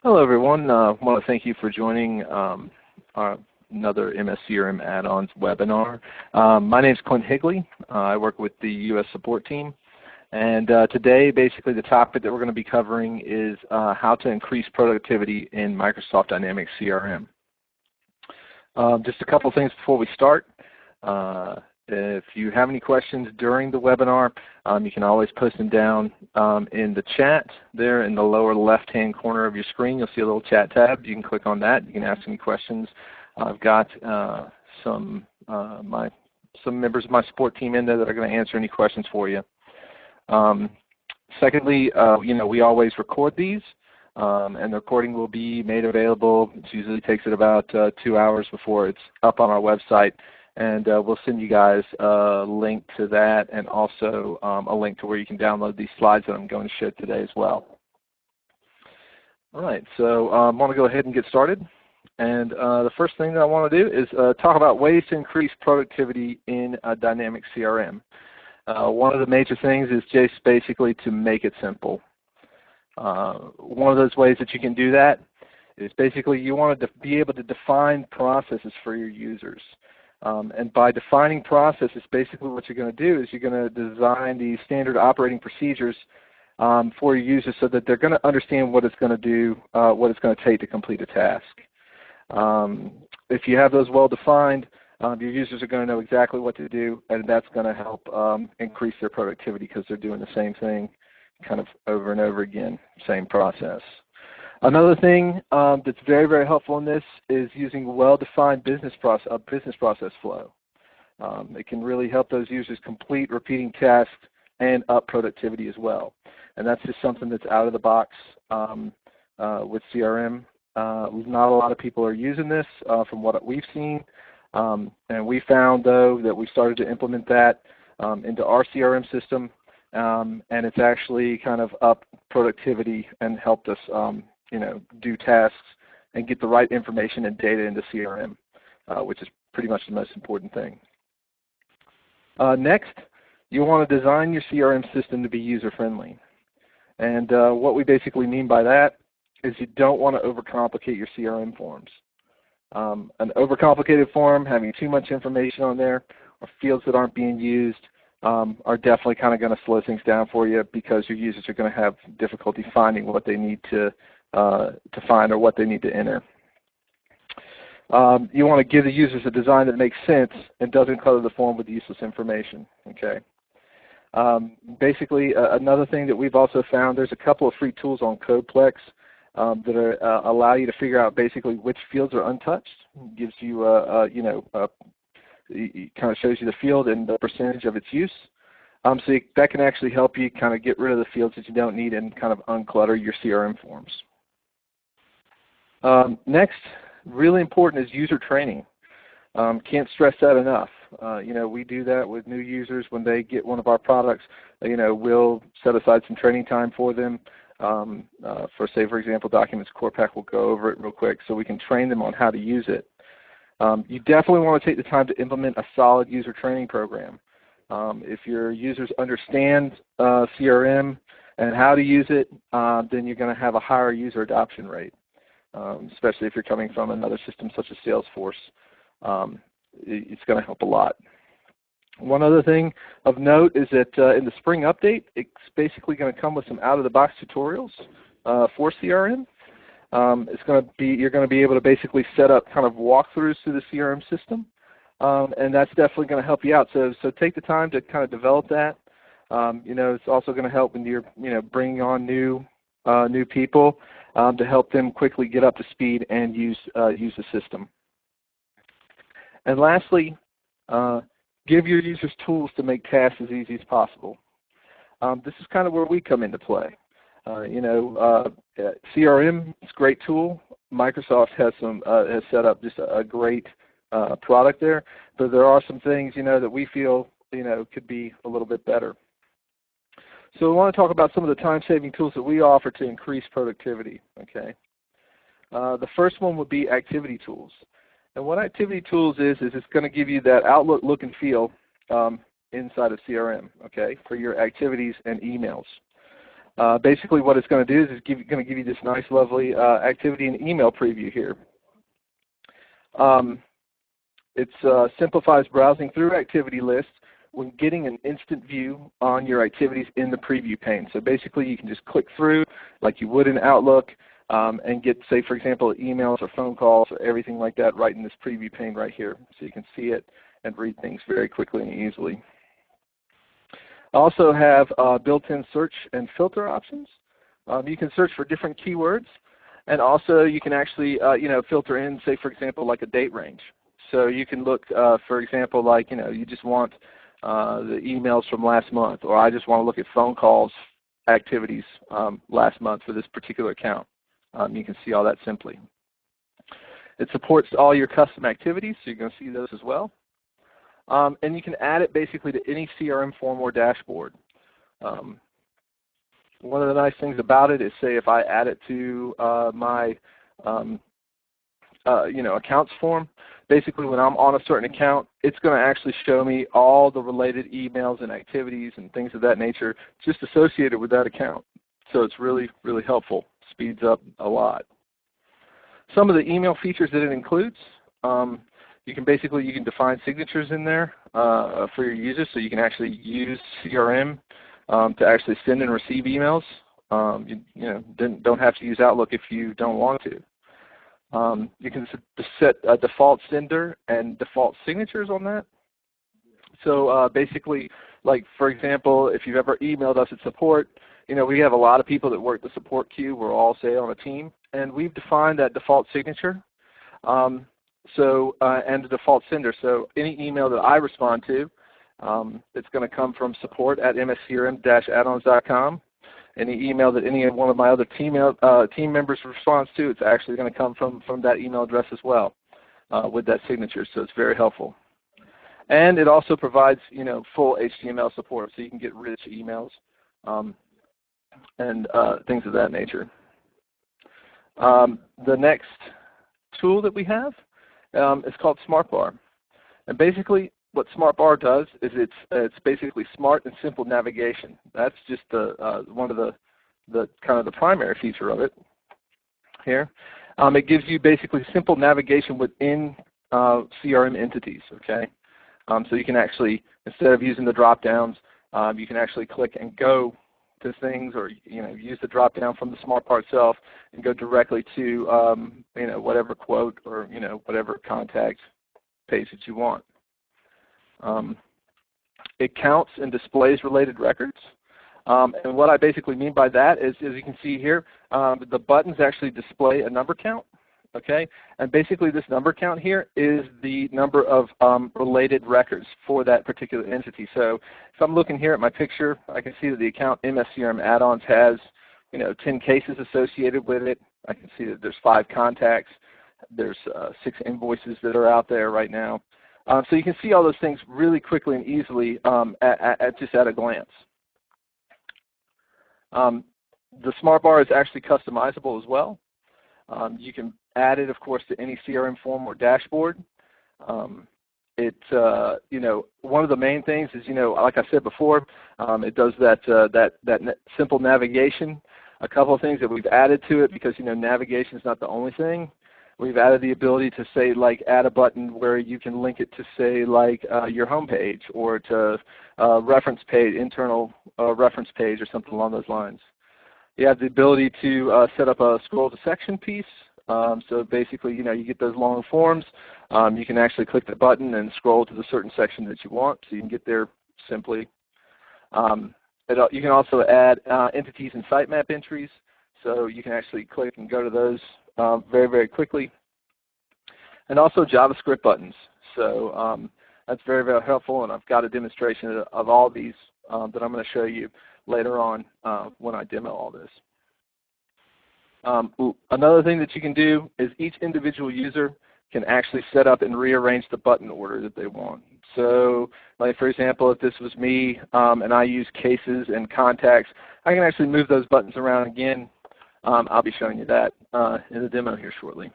Hello, everyone. I want to thank you for joining another mscrm add-ons webinar. My name is Clint Higley. I work with the U.S. support team. And today, basically, the topic that we're going to be covering is how to increase productivity in Microsoft Dynamics CRM. Just a couple things before we start. If you have any questions during the webinar, you can always post them down in the chat there in the lower left-hand corner of your screen. You'll see a little chat tab. You can click on that. You can ask any questions. I've got some members of my support team in there that are going to answer any questions for you. Secondly, we always record these, and the recording will be made available. It usually takes it about 2 hours before it's up on our website. And we'll send you guys a link to that and also a link to where you can download these slides that I'm going to show today as well. All right, so I want to go ahead and get started. And the first thing that I want to do is talk about ways to increase productivity in Dynamics CRM. One of the major things is just basically to make it simple. One of those ways that you can do that is basically you want to be able to define processes for your users. And by defining processes, basically what you're going to do is you're going to design these standard operating procedures for your users so that they're going to understand what it's going to do, what it's going to take to complete a task. If you have those well defined, your users are going to know exactly what to do, and that's going to help increase their productivity because they're doing the same thing kind of over and over again, same process. Another thing that's very, very helpful in this is using well-defined business process flow. It can really help those users complete repeating tasks and up productivity as well. And that's just something that's out of the box with CRM. Not a lot of people are using this from what we've seen. And we found, though, that we started to implement that into our CRM system, and it's actually kind of up productivity and helped us do tasks and get the right information and data into CRM, which is pretty much the most important thing. Next, you want to design your CRM system to be user-friendly. And what we basically mean by that is you don't want to overcomplicate your CRM forms. An overcomplicated form, having too much information on there, or fields that aren't being used, are definitely kind of going to slow things down for you because your users are going to have difficulty finding what they need to find or what they need to enter. You want to give the users a design that makes sense and doesn't clutter the form with useless information. Okay. Basically, another thing that we've also found, there's a couple of free tools on Codeplex that allow you to figure out basically which fields are untouched. It gives you it kind of shows you the field and the percentage of its use. So that can actually help you kind of get rid of the fields that you don't need and kind of unclutter your CRM forms. Next, really important is user training. Can't stress that enough. We do that with new users when they get one of our products. We'll set aside some training time for them. For say, for example, Documents Core Pack, we'll go over it real quick so we can train them on how to use it. You definitely want to take the time to implement a solid user training program. If your users understand CRM and how to use it, then you're going to have a higher user adoption rate, especially if you're coming from another system such as Salesforce. It's going to help a lot. One other thing of note is that in the spring update, it's basically going to come with some out-of-the-box tutorials for CRM. You're going to be able to basically set up kind of walkthroughs through the CRM system. And that's definitely going to help you out. So take the time to kind of develop that. It's also going to help when you're bringing on new people to help them quickly get up to speed and use the system. And lastly, give your users tools to make tasks as easy as possible. This is kind of where we come into play. CRM is a great tool. Microsoft has set up just a great product there, but there are some things that we feel could be a little bit better. So we want to talk about some of the time-saving tools that we offer to increase productivity. Okay. The first one would be ActivityTools, and what ActivityTools is it's going to give you that Outlook look and feel inside of CRM. Okay, for your activities and emails. Basically what it's going to do is it's going to give you this nice, lovely activity and email preview here. It simplifies browsing through activity lists when getting an instant view on your activities in the preview pane. So basically you can just click through like you would in Outlook and get, say, for example, emails or phone calls or everything like that right in this preview pane right here. So you can see it and read things very quickly and easily. I also have built-in search and filter options. You can search for different keywords, and also you can actually filter in, say, for example, like a date range. So you can look, for example, like you just want the emails from last month, or I just want to look at phone calls activities last month for this particular account. You can see all that simply. It supports all your custom activities, so you're going to see those as well. And you can add it basically to any CRM form or dashboard. One of the nice things about it is, say, if I add it to my accounts form, basically when I'm on a certain account, it's going to actually show me all the related emails and activities and things of that nature just associated with that account. So it's really, really helpful. Speeds up a lot. Some of the email features that it includes, you can define signatures in there for your users, so you can actually use CRM to actually send and receive emails. You don't have to use Outlook if you don't want to. You can set a default sender and default signatures on that. So basically, like for example, if you've ever emailed us at support, we have a lot of people that work the support queue. We're all, say, on a team, and we've defined that default signature and the default sender. So any email that I respond to, it's going to come from support@mscrm-addons.com. Any email that any one of my other team members responds to, it's actually going to come from that email address as well with that signature. So it's very helpful. And it also provides full HTML support, so you can get rich emails and things of that nature. The next tool that we have is called SmartBar. And basically what SmartBar does is it's basically smart and simple navigation. That's just one of the kind of the primary feature of it here. It gives you basically simple navigation within CRM entities. Okay, so you can actually, instead of using the drop downs, you can actually click and go to things, or use the drop down from the SmartBar itself and go directly to whatever quote or whatever contact page that you want. It counts and displays related records. And what I basically mean by that is, as you can see here, the buttons actually display a number count. Okay, and basically this number count here is the number of related records for that particular entity. So if I'm looking here at my picture, I can see that the account mscrm-addons has 10 cases associated with it. I can see that there's 5 contacts. There's 6 invoices that are out there right now. So you can see all those things really quickly and easily just at a glance. The SmartBar is actually customizable as well. You can add it, of course, to any CRM form or dashboard. One of the main things is, like I said before, it does that simple navigation. A couple of things that we've added to it, because navigation is not the only thing. We've added the ability to, say, like add a button where you can link it to, say, like your home page, or to reference page, internal reference page, or something along those lines. You have the ability to set up a scroll to section piece. So basically, you get those long forms. You can actually click the button and scroll to the certain section that you want, so you can get there simply. You can also add entities and sitemap entries, so you can actually click and go to those very, very quickly. And also JavaScript buttons. So that's very, very helpful, and I've got a demonstration of all these that I'm going to show you later on when I demo all this. Another thing that you can do is each individual user can actually set up and rearrange the button order that they want. So, like for example, if this was me and I use cases and contacts, I can actually move those buttons around again. I'll be showing you that in the demo here shortly.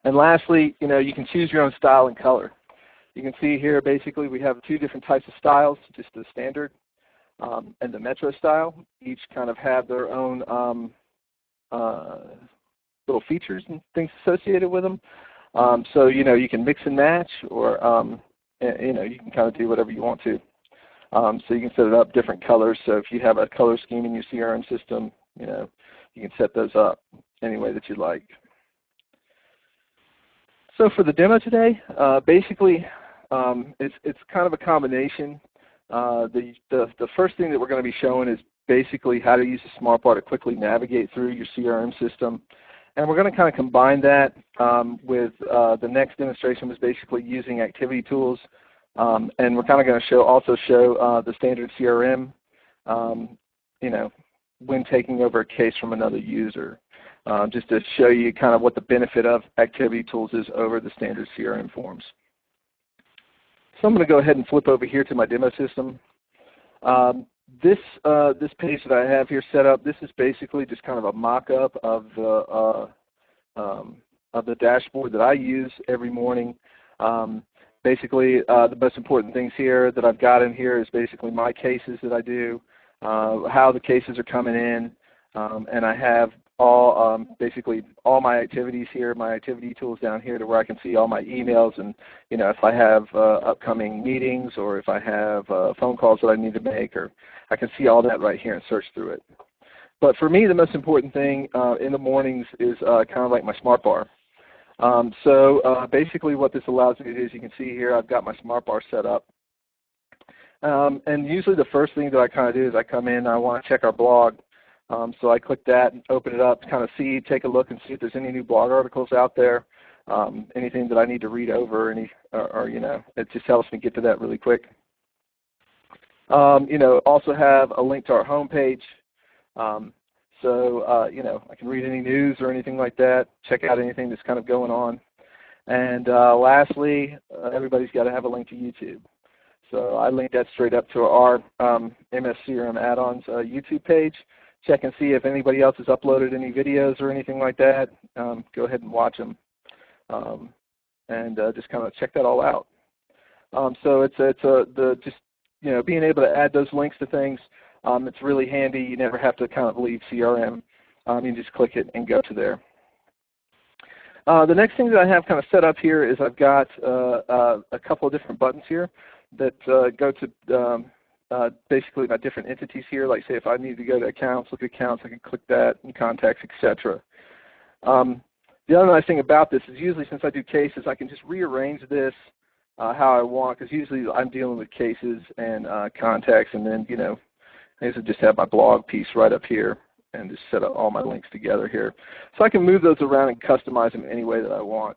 And lastly, you can choose your own style and color. You can see here basically we have 2 different types of styles, just the standard. and the Metro style. Each kind of have their own little features and things associated with them. So you can mix and match, or you can kind of do whatever you want to. So you can set it up different colors. So if you have a color scheme in your CRM system, you can set those up any way that you'd like. So for the demo today, basically it's kind of a combination. The first thing that we're going to be showing is basically how to use the SmartBar to quickly navigate through your CRM system. And we're going to kind of combine that with the next demonstration was basically using ActivityTools. And we're kind of going to also show the standard CRM, when taking over a case from another user, just to show you kind of what the benefit of ActivityTools is over the standard CRM forms. So I'm going to go ahead and flip over here to my demo system. This page that I have here set up, this is basically just kind of a mock-up of the dashboard that I use every morning. Basically, the most important things here that I've got in here is basically my cases that I do, how the cases are coming in, and I have basically all my activities here, my activity tools down here to where I can see all my emails, and if I have upcoming meetings or if I have phone calls that I need to make, or I can see all that right here and search through it. But for me, the most important thing in the mornings is kind of like my SmartBar. So basically what this allows me to do is, you can see here I've got my SmartBar set up. And usually the first thing that I kind of do is I come in and I want to check our blog. So I click that and open it up to kind of take a look and see if there's any new blog articles out there, anything that I need to read over, it just helps me get to that really quick. Also have a link to our homepage. So I can read any news or anything like that, check out anything that's kind of going on. And lastly, everybody's got to have a link to YouTube. So I link that straight up to our mscrm-addons YouTube page. Check and see if anybody else has uploaded any videos or anything like that. Go ahead and watch them, and just kind of check that all out. So it's being able to add those links to things. It's really handy. You never have to kind of leave CRM. You just click it and go to there. The next thing that I have kind of set up here is I've got a couple of different buttons here that go to basically my different entities here. Like say if I need to go to accounts, look at accounts, I can click that, and contacts, etc. The other nice thing about this is usually since I do cases, I can just rearrange this how I want, because usually I'm dealing with cases and contacts, and then I usually just have my blog piece right up here and just set up all my links together here. So I can move those around and customize them any way that I want.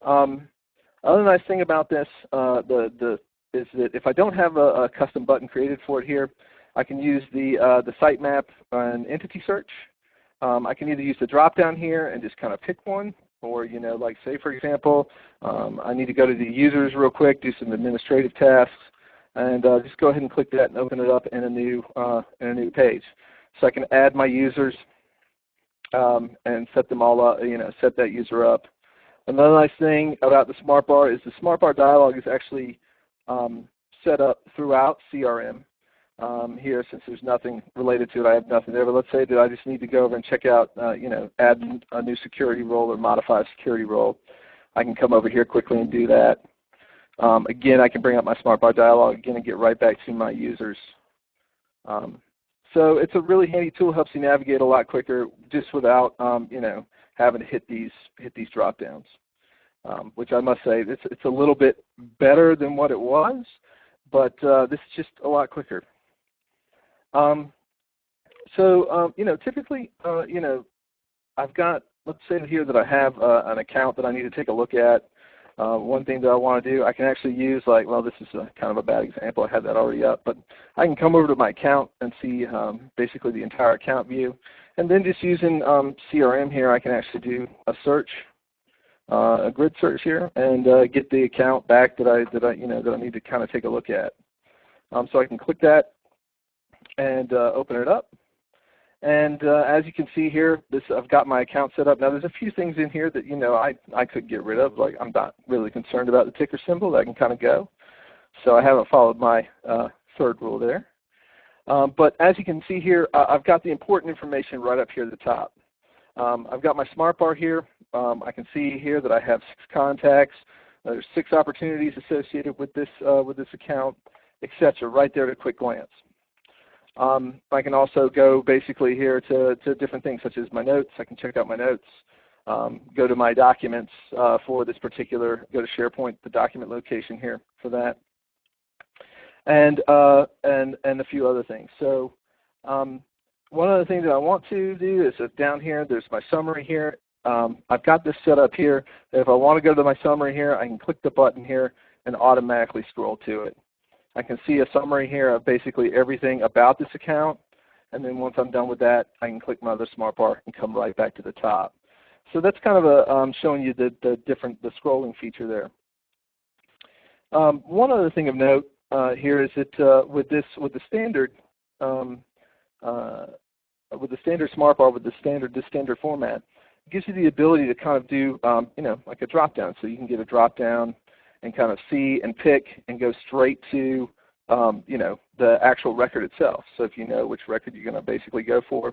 Other nice thing about this is that if I don't have a custom button created for it here, I can use the sitemap and entity search. I can either use the drop down here and just kind of pick one, or like say for example, I need to go to the users real quick, do some administrative tasks, and just go ahead and click that and open it up in a new page. So I can add my users and set them all up, set that user up. Another nice thing about the SmartBar is the SmartBar dialog is actually set up throughout CRM. Here, since there's nothing related to it, I have nothing there. But let's say that I just need to go over and check out, add a new security role or modify a security role. I can come over here quickly and do that. Again, I can bring up my SmartBar dialog again and get right back to my users. So it's a really handy tool, helps you navigate a lot quicker, just without having to hit these drop downs. Which I must say, it's a little bit better than what it was, but this is just a lot quicker. Typically, I've got, let's say here that I have an account that I need to take a look at. One thing that I want to do, I can actually use this is kind of a bad example. I had that already up, but I can come over to my account and see basically the entire account view. And then just using CRM here, I can actually do a search, a grid search here, and get the account back that I need to kind of take a look at. So I can click that and open it up. And as you can see here, I've got my account set up. Now there's a few things in here that I could get rid of. Like I'm not really concerned about the ticker symbol. That can kind of go. So I haven't followed my third rule there. But as you can see here, I've got the important information right up here at the top. I've got my SmartBar here. I can see here that I have 6 contacts. There's 6 opportunities associated with this account, etc. right there at a quick glance. I can also go basically here to different things such as my notes. I can check out my notes. Go to my documents for this particular, go to SharePoint, the document location here for that. And a few other things. So one of the things that I want to do is down here, there's my summary here. I've got this set up here. If I want to go to my summary here, I can click the button here and automatically scroll to it. I can see a summary here of basically everything about this account. And then once I'm done with that, I can click my other SmartBar and come right back to the top. So that's kind of a showing you the scrolling feature there. One other thing of note here is that with the standard SmartBar with this standard format, it gives you the ability to kind of do like a drop down. So you can get a drop down and kind of see and pick and go straight to the actual record itself. So if you know which record you're going to basically go for,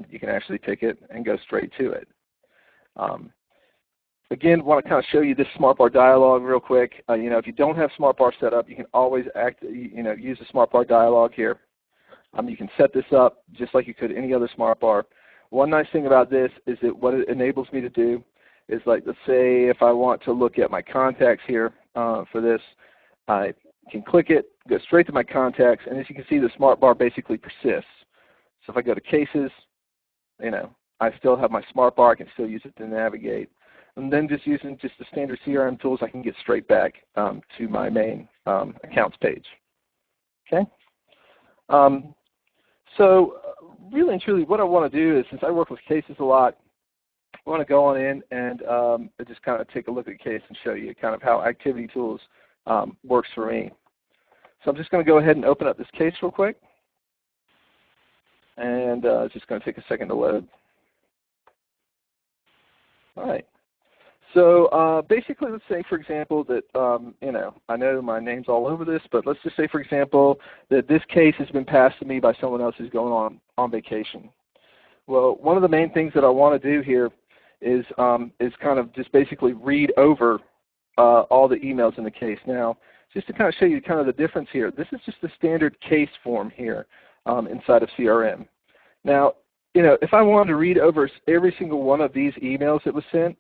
you can actually pick it and go straight to it. Again, want to kind of show you this SmartBar dialog real quick. If you don't have SmartBar set up, you can always use the SmartBar dialog here. You can set this up just like you could any other SmartBar. One nice thing about this is that what it enables me to do is, like, let's say if I want to look at my contacts here for this, I can click it, go straight to my contacts, and as you can see, the SmartBar basically persists. So if I go to cases, I still have my SmartBar. I can still use it to navigate. And then just using the standard CRM tools, I can get straight back to my main accounts page. Okay. So really and truly, what I want to do is, since I work with cases a lot, I want to go on in and just kind of take a look at the case and show you kind of how ActivityTools works for me. So I'm just going to go ahead and open up this case real quick, and it's just going to take a second to load. All right. So basically, let's say, for example, that, I know my name's all over this, but let's just say, for example, that this case has been passed to me by someone else who's going on vacation. Well, one of the main things that I want to do here is kind of just basically read over all the emails in the case. Now, just to kind of show you kind of the difference here, this is just the standard case form here inside of CRM. Now, if I wanted to read over every single one of these emails that was sent,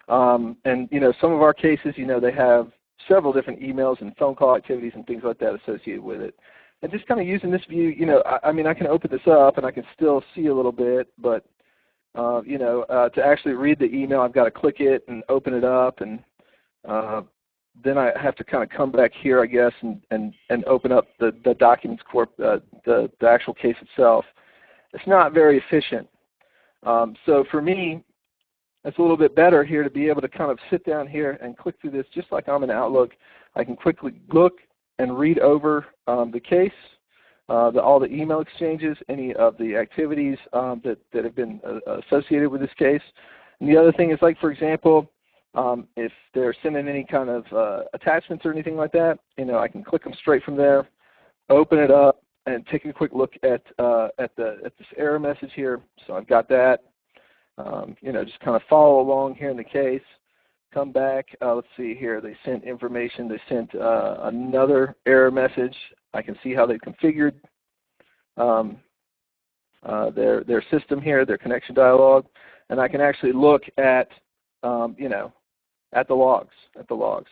and some of our cases, they have several different emails and phone call activities and things like that associated with it. And just kind of using this view, I can open this up and I can still see a little bit, but to actually read the email, I've got to click it and open it up, and then I have to kind of come back here, I guess, and open up the documents the actual case itself. It's not very efficient. So for me, it's a little bit better here to be able to kind of sit down here and click through this just like I'm in Outlook. I can quickly look and read over the case, all the email exchanges, any of the activities that have been associated with this case. And the other thing is, like, for example, if they're sending any kind of attachments or anything like that, I can click them straight from there, open it up, and take a quick look at this error message here. So I've got that. Just kind of follow along here in the case. Come back. Let's see here. They sent information. They sent another error message. I can see how they configured their system here, their connection dialog, and I can actually look at at the logs.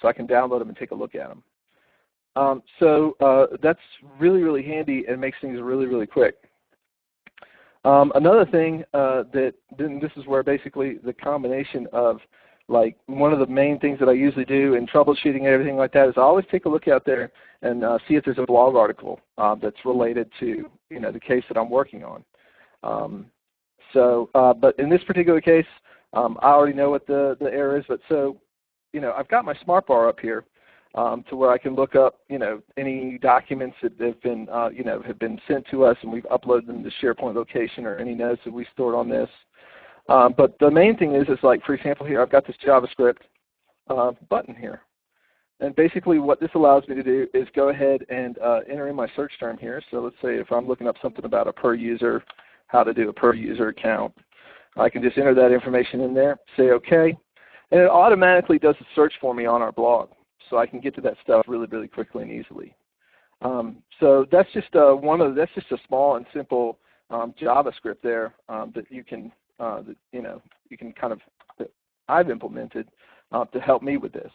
So I can download them and take a look at them. So that's really, really handy and makes things really, really quick. Another thing this is where basically the combination of, like, one of the main things that I usually do in troubleshooting and everything like that is I always take a look out there and see if there's a blog article that's related to the case that I'm working on. But in this particular case, I already know what the error is. But so I've got my SmartBar up here to where I can look up any documents that have been sent to us and we've uploaded them to SharePoint location, or any notes that we stored on this. But the main thing is like, for example, here I've got this JavaScript button here. And basically what this allows me to do is go ahead and enter in my search term here. So let's say if I'm looking up something about a per user, how to do a per user account, I can just enter that information in there, say OK, and it automatically does a search for me on our blog. So I can get to that stuff really, really quickly and easily. So that's just that's just a small and simple JavaScript there that you can that I've implemented to help me with this,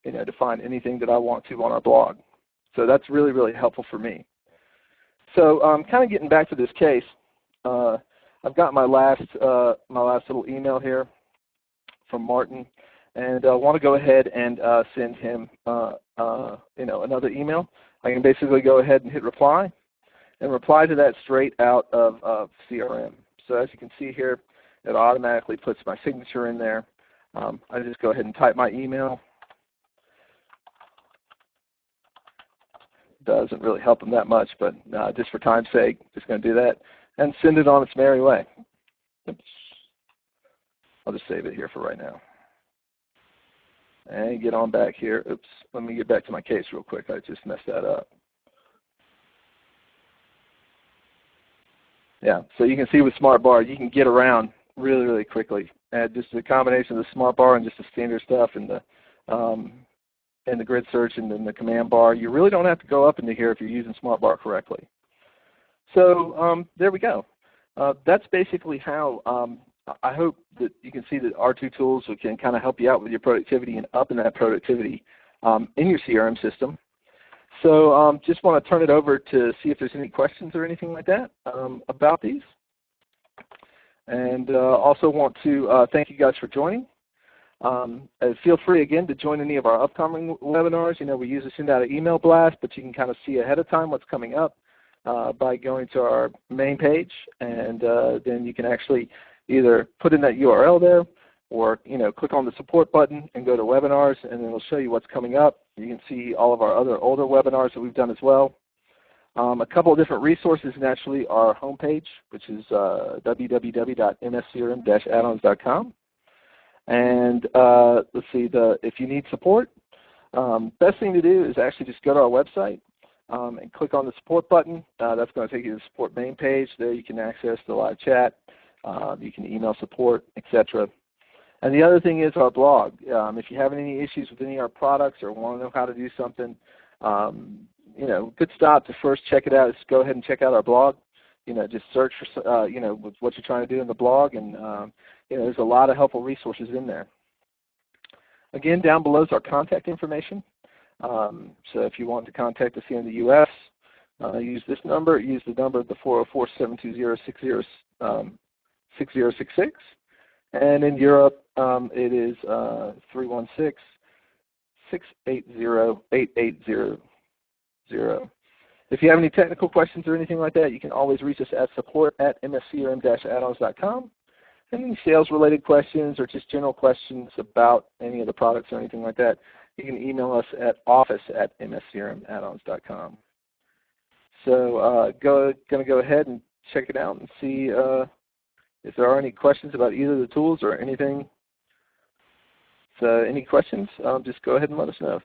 to find anything that I want to on our blog. So that's really, really helpful for me. So kind of getting back to this case, I've got my last little email here from Martin, and I want to go ahead and send him another email. I can basically go ahead and hit reply, and reply to that straight out of CRM. So as you can see here, it automatically puts my signature in there. I just go ahead and type my email. Doesn't really help them that much, but just for time's sake, just going to do that and send it on its merry way. Oops. I'll just save it here for right now. And get on back here. Oops, let me get back to my case real quick. I just messed that up. Yeah, so you can see with SmartBar, you can get around really, really quickly. And just a combination of the SmartBar and just the standard stuff and the grid search and then the command bar, you really don't have to go up into here if you're using SmartBar correctly. So there we go. That's basically how I hope that you can see that our two tools can kind of help you out with your productivity and up in that productivity in your CRM system. So just want to turn it over to see if there's any questions or anything like that about these. And also want to thank you guys for joining. Feel free again to join any of our upcoming webinars. We usually send out an email blast, but you can kind of see ahead of time what's coming up by going to our main page, and then you can actually either put in that URL there or click on the support button and go to webinars, and then it'll show you what's coming up. You can see all of our other older webinars that we've done as well. A couple of different resources, naturally, our homepage, which is www.mscrm-addons.com. And let's see, if you need support, best thing to do is actually just go to our website and click on the support button. That's going to take you to the support main page. There you can access the live chat. You can email support, etc. And the other thing is our blog. If you have any issues with any of our products or want to know how to do something, good stop to first check it out. Just go ahead and check out our blog. Just search for what you're trying to do in the blog, and there's a lot of helpful resources in there. Again, down below is our contact information. So if you want to contact us here in the U.S., use this number. Use the number of the 404-720-6066. And in Europe, it is 316-680-8800. If you have any technical questions or anything like that, you can always reach us at support@mscrm-addons.com. Any sales-related questions or just general questions about any of the products or anything like that, you can email us at office@mscrm-addons.com. So going to go ahead and check it out and see if there are any questions about either of the tools or anything. So any questions, just go ahead and let us know.